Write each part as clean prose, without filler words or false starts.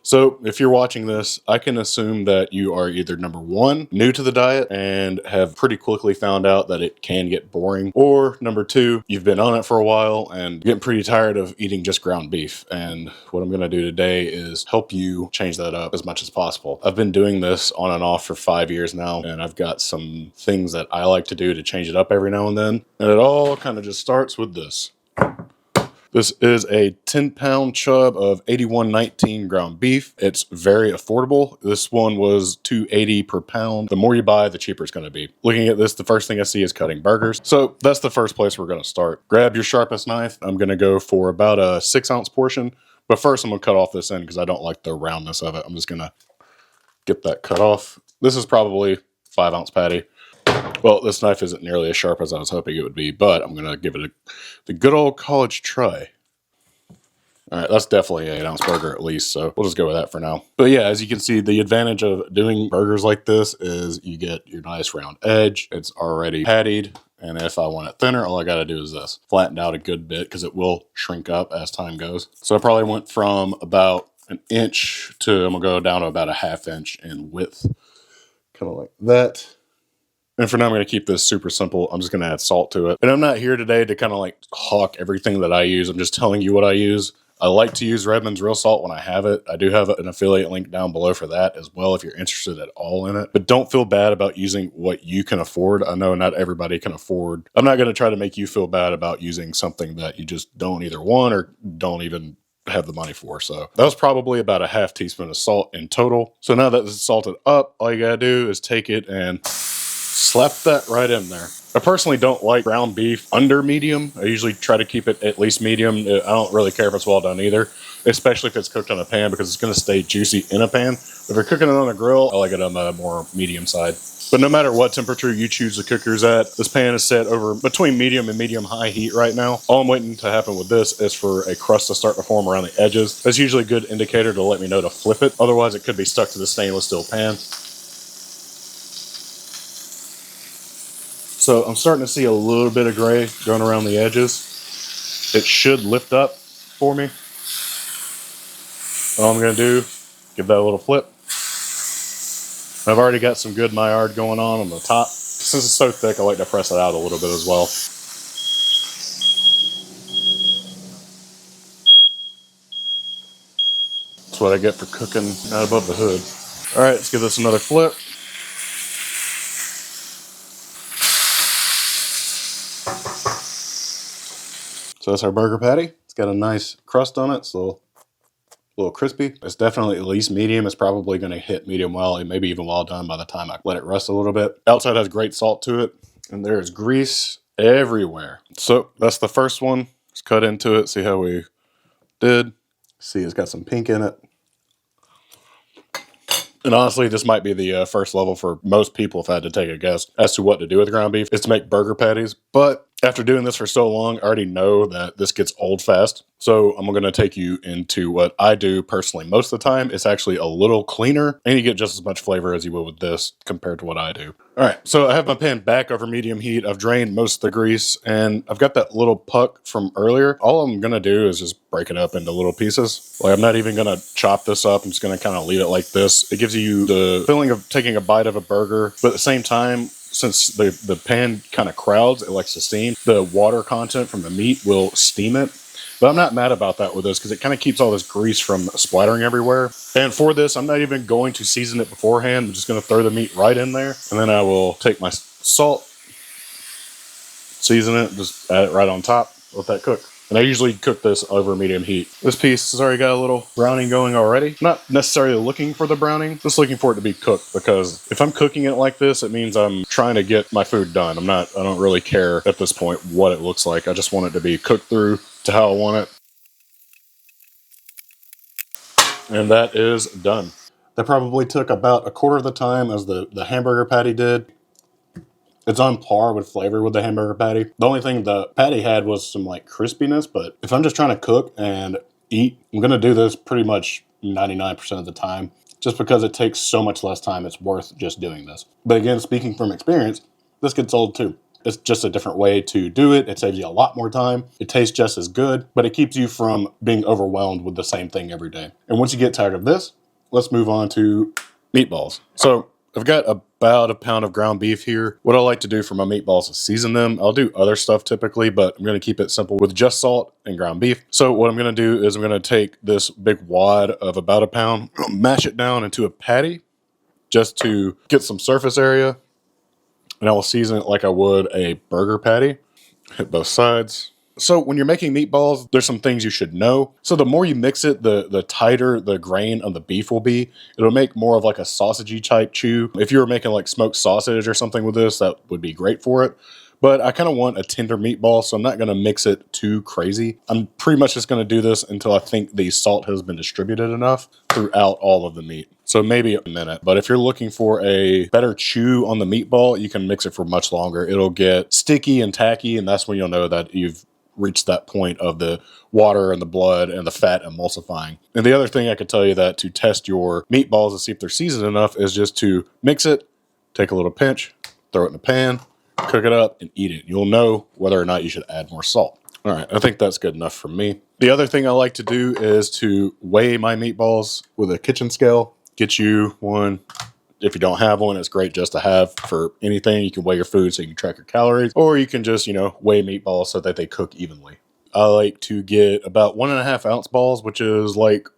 So if you're watching this, I can assume that you are either number one, new to the diet and have pretty quickly found out that it can get boring, or number two, you've been on it for a while and getting pretty tired of eating just ground beef. And what I'm going to do today is help you change that up as much as possible. I've been doing this on and off for 5 years now, and I've got some things that I like to do to change it up every now and then. And it all kind of just starts with this. This is a 10-pound chub of 8119 ground beef. It's very affordable. This one was $2.80 per pound. The more you buy, the cheaper it's going to be. Looking at this, the first thing I see is cutting burgers. So that's the first place we're going to start. Grab your sharpest knife. I'm going to go for about a 6-ounce portion. But first, I'm going to cut off this end because I don't like the roundness of it. I'm just going to get that cut off. This is probably 5-ounce patty. Well, this knife isn't nearly as sharp as I was hoping it would be, but I'm going to give it the good old college try. All right, that's definitely an 8-ounce burger at least, so we'll just go with that for now. But yeah, as you can see, the advantage of doing burgers like this is you get your nice round edge. It's already pattied, and if I want it thinner, all I got to do is this. Flatten out a good bit because it will shrink up as time goes. So I probably went from about an inch to, I'm going to go down to about a 1/2 inch in width. Kind of like that. And for now, I'm going to keep this super simple. I'm just going to add salt to it. And I'm not here today to kind of like hawk everything that I use. I'm just telling you what I use. I like to use Redmond's Real Salt when I have it. I do have an affiliate link down below for that as well if you're interested at all in it. But don't feel bad about using what you can afford. I know not everybody can afford. I'm not going to try to make you feel bad about using something that you just don't either want or don't even have the money for. So that was probably about a 1/2 teaspoon of salt in total. So now that it's salted up, all you got to do is take it and slap that right in there. I personally don't like ground beef under medium. I usually try to keep it at least medium. I don't really care if it's well done either, especially if it's cooked on a pan because it's going to stay juicy in a pan. If you're cooking it on a grill, I like it on the more medium side. But no matter what temperature you choose the cookers at, this pan is set over between medium and medium-high heat right now. All I'm waiting to happen with this is for a crust to start to form around the edges. That's usually a good indicator to let me know to flip it. Otherwise, it could be stuck to the stainless steel pan. So I'm starting to see a little bit of gray going around the edges. It should lift up for me. All I'm going to do, give that a little flip. I've already got some good Maillard going on the top. Since it's so thick, I like to press it out a little bit as well. That's what I get for cooking out above the hood. All right, let's give this another flip. So that's our burger patty. It's got a nice crust on it, so a little crispy. It's definitely at least medium. It's probably going to hit medium well, and maybe even well done by the time I let it rest a little bit. Outside has great salt to it, and there is grease everywhere. So that's the first one. Let's cut into it, see how we did. See, it's got some pink in it. And honestly, this might be the first level for most people if I had to take a guess as to what to do with ground beef. It's to make burger patties. But after doing this for so long, I already know that this gets old fast. So I'm going to take you into what I do personally most of the time. It's actually a little cleaner, and you get just as much flavor as you will with this compared to what I do. All right, so I have my pan back over medium heat. I've drained most of the grease, and I've got that little puck from earlier. All I'm going to do is just break it up into little pieces. Like, I'm not even going to chop this up. I'm just going to kind of leave it like this. It gives you the feeling of taking a bite of a burger, but at the same time, since the pan kind of crowds, it likes to steam, the water content from the meat will steam it. But I'm not mad about that with this because it kind of keeps all this grease from splattering everywhere. And for this, I'm not even going to season it beforehand. I'm just going to throw the meat right in there. And then I will take my salt, season it, just add it right on top, let that cook. And I usually cook this over medium heat. This piece has already got a little browning going already. Not necessarily looking for the browning, just looking for it to be cooked, because if I'm cooking it like this, it means I'm trying to get my food done. I don't really care at this point what it looks like. I just want it to be cooked through to how I want it. And that is done. That probably took about a quarter of the time as the hamburger patty did. It's on par with flavor with the hamburger patty. The only thing the patty had was some like crispiness, but if I'm just trying to cook and eat, I'm going to do this pretty much 99% of the time. Just because it takes so much less time, it's worth just doing this. But again, speaking from experience, this gets old too. It's just a different way to do it. It saves you a lot more time. It tastes just as good, but it keeps you from being overwhelmed with the same thing every day. And once you get tired of this, let's move on to meatballs. So I've got about a pound of ground beef here. What I like to do for my meatballs is season them. I'll do other stuff typically, but I'm going to keep it simple with just salt and ground beef. So what I'm going to do is I'm going to take this big wad of about a pound, mash it down into a patty just to get some surface area. And I will season it like I would a burger patty. Hit both sides. So when you're making meatballs, there's some things you should know. So the more you mix it, the tighter the grain of the beef will be. It'll make more of like a sausagey type chew. If you were making like smoked sausage or something with this, that would be great for it. But I kind of want a tender meatball, so I'm not going to mix it too crazy. I'm pretty much just going to do this until I think the salt has been distributed enough throughout all of the meat. So maybe a minute. But if you're looking for a better chew on the meatball, you can mix it for much longer. It'll get sticky and tacky, and that's when you'll know that you've reached that point of the water and the blood and the fat emulsifying. And the other thing I could tell you that to test your meatballs to see if they're seasoned enough is just to mix it, take a little pinch, throw it in a pan, cook it up, and eat it. You'll know whether or not you should add more salt. All right, I think that's good enough for me. The other thing I like to do is to weigh my meatballs with a kitchen scale. Get you one. If you don't have one, it's great just to have for anything. You can weigh your food so you can track your calories, or you can just, weigh meatballs so that they cook evenly. I like to get about 1.5 ounce balls, which is like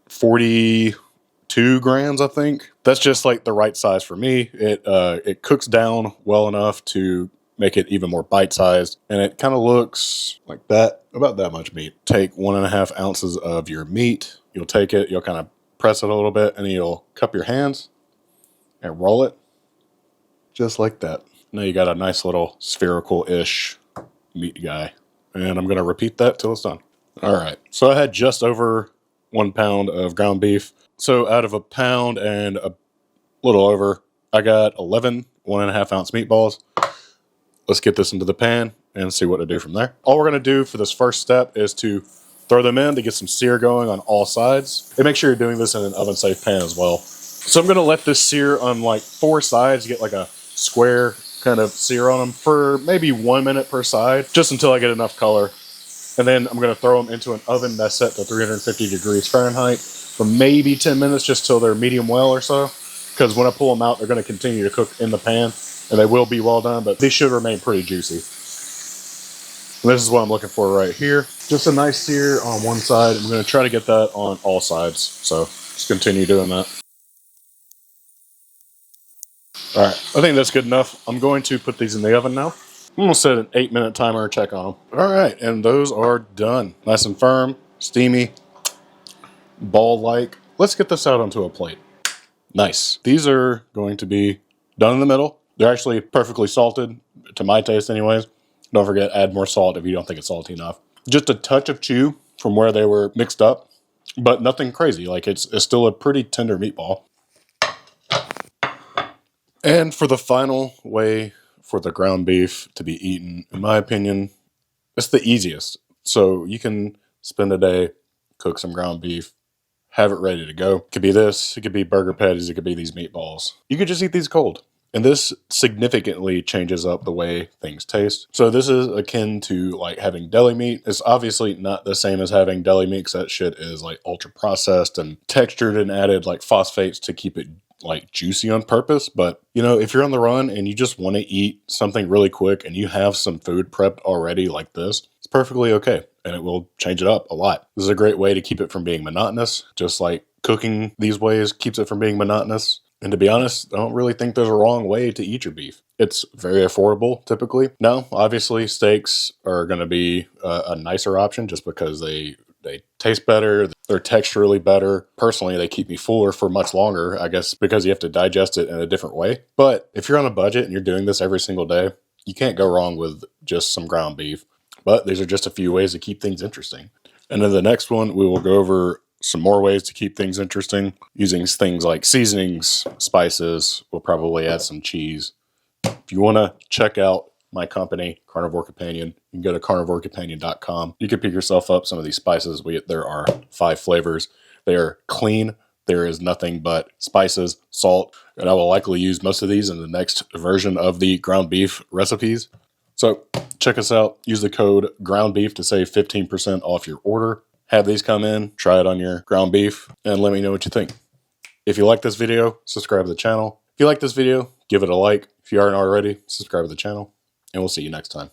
42 grams, I think. That's just like the right size for me. It cooks down well enough to make it even more bite-sized, and it kind of looks like that, about that much meat. Take 1.5 ounces of your meat. You'll take it, you'll kind of press it a little bit, and then you'll cup your hands and roll it just like that. Now you got a nice little spherical-ish meat guy. And I'm going to repeat that till it's done. All right, so I had just over 1 pound of ground beef. So out of a pound and a little over, I got 11 1.5 ounce meatballs. Let's get this into the pan and see what to do from there. All we're going to do for this first step is to throw them in to get some sear going on all sides. And make sure you're doing this in an oven-safe pan as well. So I'm going to let this sear on like 4 sides, get like a square kind of sear on them for maybe 1 minute per side, just until I get enough color. And then I'm going to throw them into an oven that's set to 350 degrees Fahrenheit for maybe 10 minutes, just till they're medium well or so. Because when I pull them out, they're going to continue to cook in the pan, and they will be well done, but these should remain pretty juicy. And this is what I'm looking for right here. Just a nice sear on one side. I'm going to try to get that on all sides. So just continue doing that. All right, I think that's good enough. I'm going to put these in the oven now. I'm going to set an 8-minute timer and check on them. All right, and those are done. Nice and firm, steamy, ball-like. Let's get this out onto a plate. Nice. These are going to be done in the middle. They're actually perfectly salted, to my taste anyways. Don't forget, add more salt if you don't think it's salty enough. Just a touch of chew from where they were mixed up, but nothing crazy. Like it's still a pretty tender meatball. And for the final way for the ground beef to be eaten, in my opinion, it's the easiest. So you can spend a day, cook some ground beef, have it ready to go. It could be this, it could be burger patties, it could be these meatballs. You could just eat these cold. And this significantly changes up the way things taste. So this is akin to like having deli meat. It's obviously not the same as having deli meat, because that shit is like ultra processed and textured and added like phosphates to keep it like juicy on purpose. But if you're on the run and you just want to eat something really quick and you have some food prepped already like this, it's perfectly okay. And it will change it up a lot. This is a great way to keep it from being monotonous, just like cooking these ways keeps it from being monotonous. And to be honest, I don't really think there's a wrong way to eat your beef. It's very affordable, typically. Now, obviously, steaks are going to be a nicer option just because they taste better. They're texturally better. Personally, they keep me fuller for much longer, I guess, because you have to digest it in a different way. But if you're on a budget and you're doing this every single day, you can't go wrong with just some ground beef. But these are just a few ways to keep things interesting. And in the next one, we will go over some more ways to keep things interesting using things like seasonings, spices. We'll probably add some cheese. If you want to check out my company, Carnivore Companion, you can go to CarnivoreCompanion.com. You can pick yourself up some of these spices. There are 5 flavors. They are clean, There is nothing but spices, salt, and I will likely use most of these in the next version of the ground beef recipes. So check us out. Use the code GROUNDBEEF to save 15% off your order. Have these come in, try it on your ground beef, and let me know what you think. If you like this video, subscribe to the channel. If you like this video, give it a like. If you aren't already, subscribe to the channel, and we'll see you next time.